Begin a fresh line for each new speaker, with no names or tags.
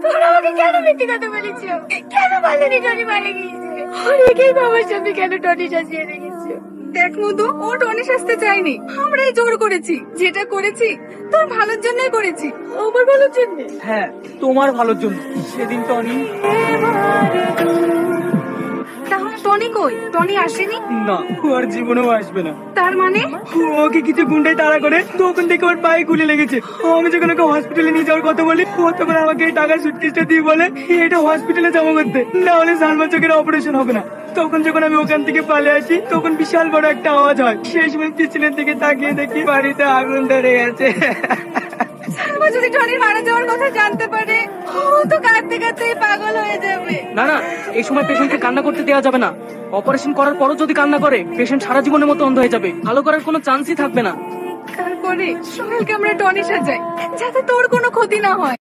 তোমরা আমাকে কেন মিথ্যে কথা বলেছো? কেন বলনি টনি মারা গিয়েছে? অনেকেই বাবার সামনে কেন টনি সাজিয়ে রেখেছো?
দেখ মধু, ও টনি সাজতে চাইনি, আমরাই জোর করেছি। যেটা করেছি তোর ভালোর জন্যই করেছি।
আমার ভালোর জন্য।
হ্যাঁ, তোমার ভালোর জন্য। সেদিন টনি
তাহলে টনি কই? টনি আসেনি?
না, ও আর জীবনেও আসবে না।
তার মানে
ওকে কিছু গুন্ডায় তাড়া করে তখন থেকে ওর পায়ে গুলি লেগেছে। আমি যখন ওকে হসপিটালে নিয়ে যাওয়ার কথা বলি, ও তখন আমাকে এই টাকার সুটকেসটা দিয়ে বলে এটা হসপিটালে জমা করতে, না হলে সালমা চোখের অপারেশন হবে না। তখন যখন আমি ওখান থেকে পালিয়ে আসি তখন বিশাল বড় একটা আওয়াজ হয়। সেই সময় পিছনের দিকে তাকিয়ে দেখি বাড়িতে আগুন ধরে গেছে।
সালমা যদি টনির মারা যাওয়ার কথা জানতে পারে, ও তো কাঁদতে কাঁদতেই পাগল হয়ে যাবে।
না না, এই সময় পেশেন্টকে কান্না করতে দেওয়া যাবে না। অপারেশন করার পরও যদি কান্না করে, পেশেন্ট সারা জীবনের মতো অন্ধ হয়ে যাবে, ভালো করার কোনো চান্সই থাকবে না।
তারপরে সোহেলকে আমরা টনি সাজাই যাতে তোর কোনো ক্ষতি না হয়।